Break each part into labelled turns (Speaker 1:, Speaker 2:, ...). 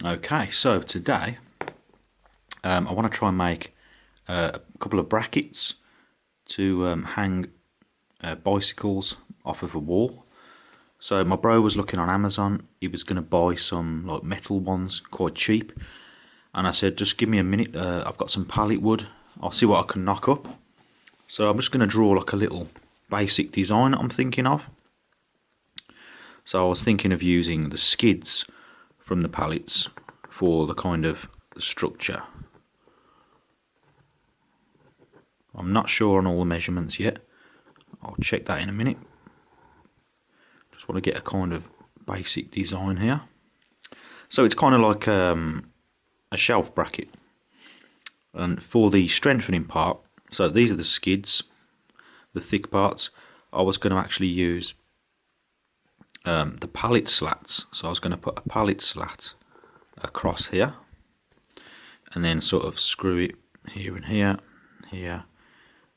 Speaker 1: Okay, so today I want to try and make a couple of brackets to hang bicycles off of a wall. So my bro was looking on Amazon. He was going to buy some like metal ones, quite cheap. And I said, just give me a minute. I've got some pallet wood. I'll see what I can knock up. So I'm just going to draw like a little basic design I'm thinking of. So I was thinking of using the skids from the pallets for the kind of the structure. I'm not sure on all the measurements yet. I'll check that in a minute. Just want to get a kind of basic design here. So it's kind of like a shelf bracket. And for the strengthening part, so these are the skids, the thick parts. I was going to actually use the pallet slats. So I was going to put a pallet slat across here, and then sort of screw it here and here, here,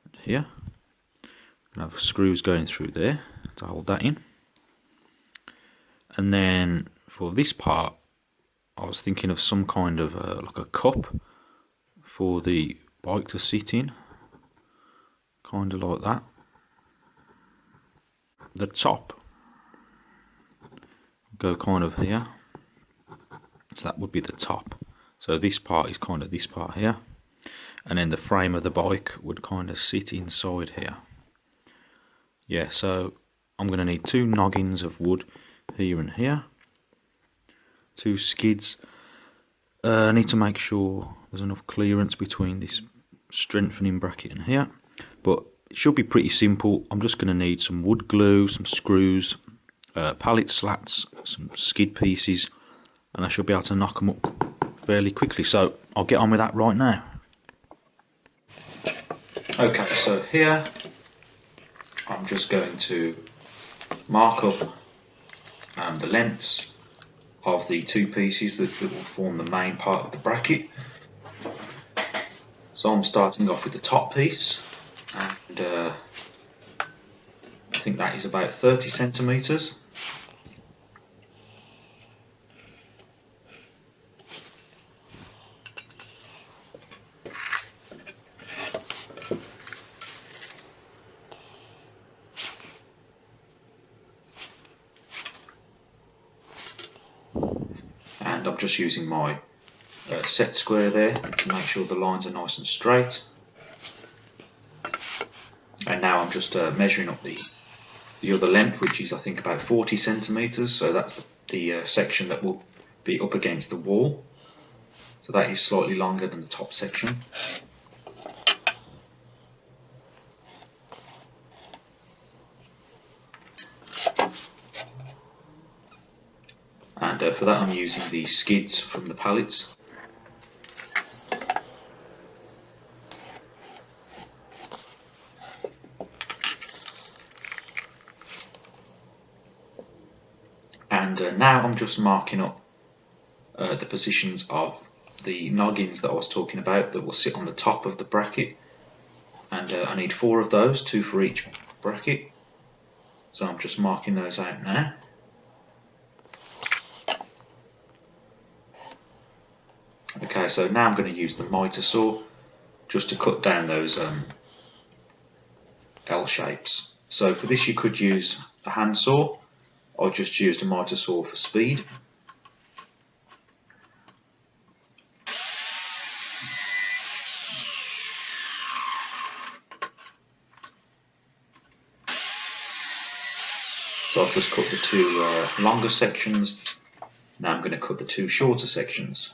Speaker 1: and here. And have screws going through there to hold that in. And then for this part, I was thinking of some kind of like a cup for the bike to sit in, kind of like that. The top go kind of here, so that would be the top. So this part is kind of this part here, and then the frame of the bike would kind of sit inside here. Yeah, so I'm going to need 2 noggins of wood here and here, 2 skids. I need to make sure there's enough clearance between this strengthening bracket and here, but it should be pretty simple. I'm just going to need some wood glue, some screws, pallet slats, some skid pieces, and I should be able to knock them up fairly quickly. So I'll get on with that right now. Okay, so here I'm just going to mark up the lengths of the 2 pieces that will form the main part of the bracket. So I'm starting off with the top piece, and I think that is about 30 centimeters. And I'm just using my set square there to make sure the lines are nice and straight. And now I'm just measuring up the other length, which is I think about 40 centimeters. So that's the section that will be up against the wall. So that is slightly longer than the top section. And for that I'm using the skids from the pallets. And now I'm just marking up the positions of the noggins that I was talking about that will sit on the top of the bracket. And I need 4 of those, 2 for each bracket. So I'm just marking those out now. Okay, so now I'm going to use the miter saw just to cut down those L shapes. So for this you could use a hand saw. I just used a miter saw for speed. So I've just cut the 2 longer sections. Now I'm going to cut the 2 shorter sections.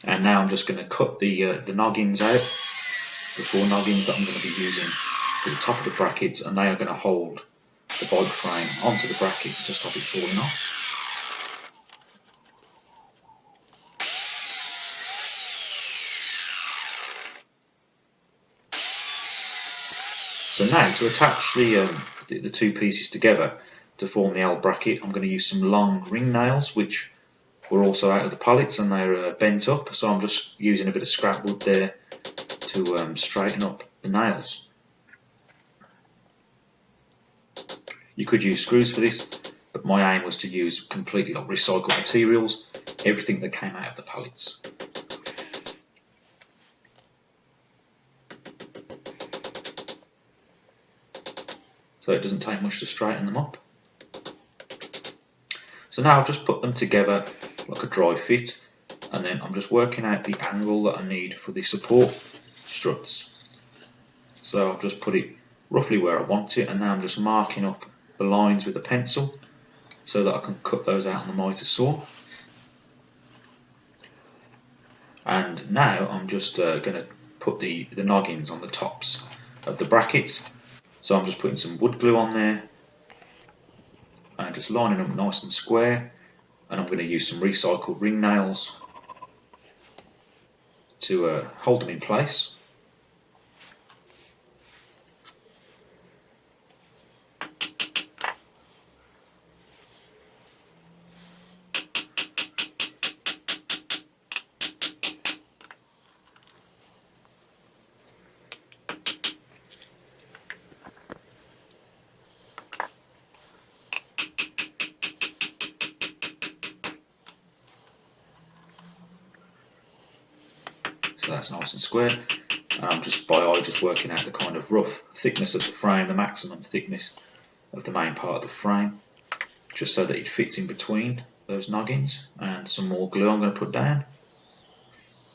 Speaker 1: And now I'm just going to cut the noggins out, the 4 noggins that I'm going to be using for the top of the brackets, and they are going to hold the bike frame onto the bracket to stop it falling off. So now to attach the 2 pieces together to form the L bracket, I'm going to use some long ring nails, which were also out of the pallets and they're bent up. So I'm just using a bit of scrap wood there to straighten up the nails. You could use screws for this, but my aim was to use completely recycled materials, everything that came out of the pallets. So it doesn't take much to straighten them up. So now I've just put them together like a dry fit, and then I'm just working out the angle that I need for the support struts. So I've just put it roughly where I want it, and now I'm just marking up the lines with a pencil so that I can cut those out on the miter saw. And now I'm just going to put the noggins on the tops of the brackets. So I'm just putting some wood glue on there and just lining them nice and square, and I'm going to use some recycled ring nails to hold them in place. So that's nice and square. And I'm just by eye just working out the kind of rough thickness of the frame, the maximum thickness of the main part of the frame, just so that it fits in between those noggins. And some more glue I'm going to put down.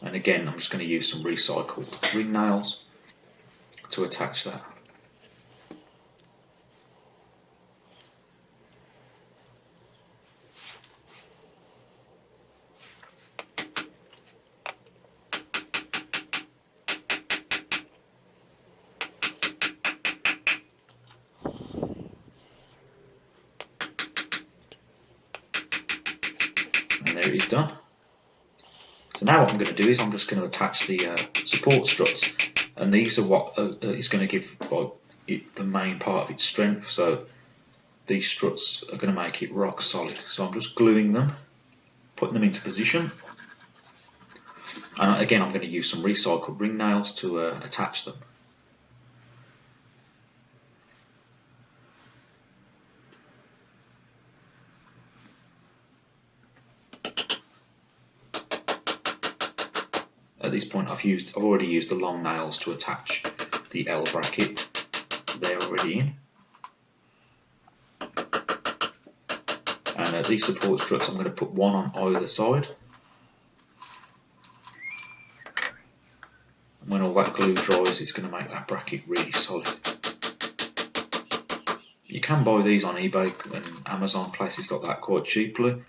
Speaker 1: And again, I'm just going to use some recycled ring nails to attach that. And there it is done. So now what I'm going to do is I'm just going to attach the support struts, and these are what is going to give it the main part of its strength. So these struts are going to make it rock solid. So I'm just gluing them, putting them into position, and again I'm going to use some recycled ring nails to attach them. At this point I've already used the long nails to attach the L bracket. They're already in. And these support struts I'm going to put one on either side. And when all that glue dries, it's going to make that bracket really solid. You can buy these on eBay and Amazon, places like that, quite cheaply,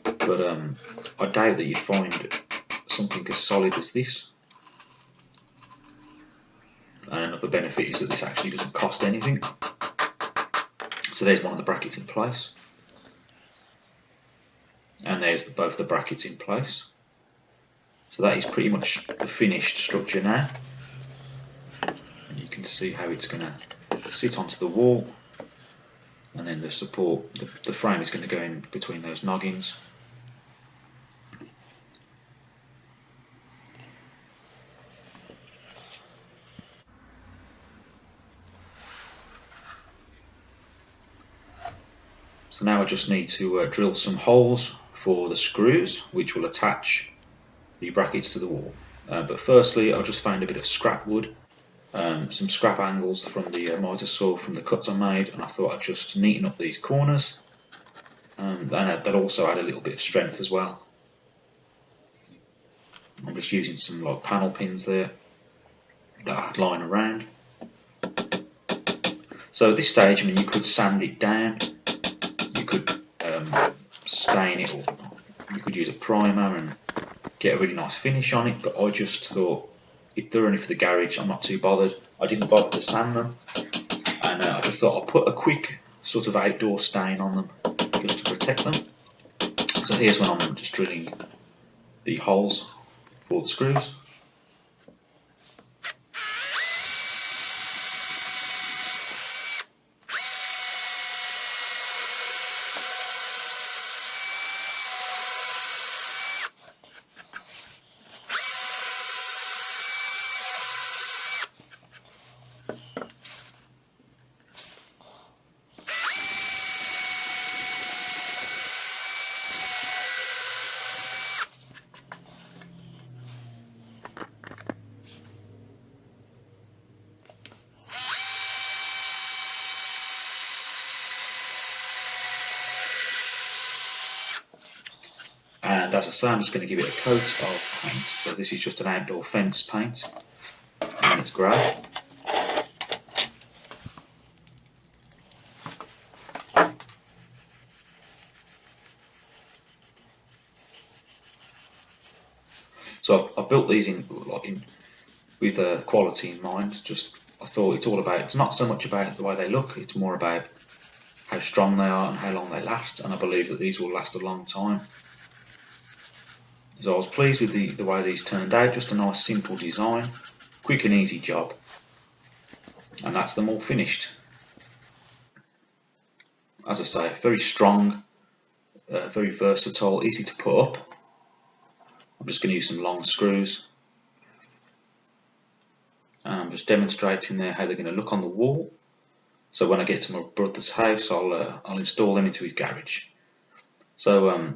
Speaker 1: but I doubt that you'd find something as solid as this. And another benefit is that this actually doesn't cost anything. So there's one of the brackets in place, and there's both the brackets in place. So that is pretty much the finished structure now, and you can see how it's going to sit onto the wall, and then the support, the frame is going to go in between those noggins. So now I just need to drill some holes for the screws, which will attach the brackets to the wall. But firstly, I just found a bit of scrap wood, some scrap angles from the miter saw from the cuts I made, and I thought I'd just neaten up these corners, and that also add a little bit of strength as well. I'm just using some like panel pins there that I had lying around. So at this stage, I mean, you could sand it down, you could stain it, or you could use a primer and get a really nice finish on it, but I just thought, if they're only for the garage, I'm not too bothered. I didn't bother to sand them, and I just thought I'll put a quick sort of outdoor stain on them just to protect them. So here's when I'm just drilling the holes for the screws. as I say, I'm just going to give it a coat of paint. So this is just an outdoor fence paint, and it's grey. So I've built these with quality in mind. I thought it's not so much about the way they look, it's more about how strong they are and how long they last, and I believe that these will last a long time. So I was pleased with the way these turned out. Just a nice simple design, quick and easy job, and that's them all finished. As I say, very strong, very versatile, easy to put up. I'm just going to use some long screws, and I'm just demonstrating there how they're going to look on the wall. So when I get to my brother's house, I'll install them into his garage. So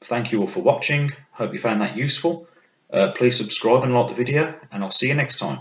Speaker 1: thank you all for watching. Hope you found that useful. Please subscribe and like the video, and I'll see you next time.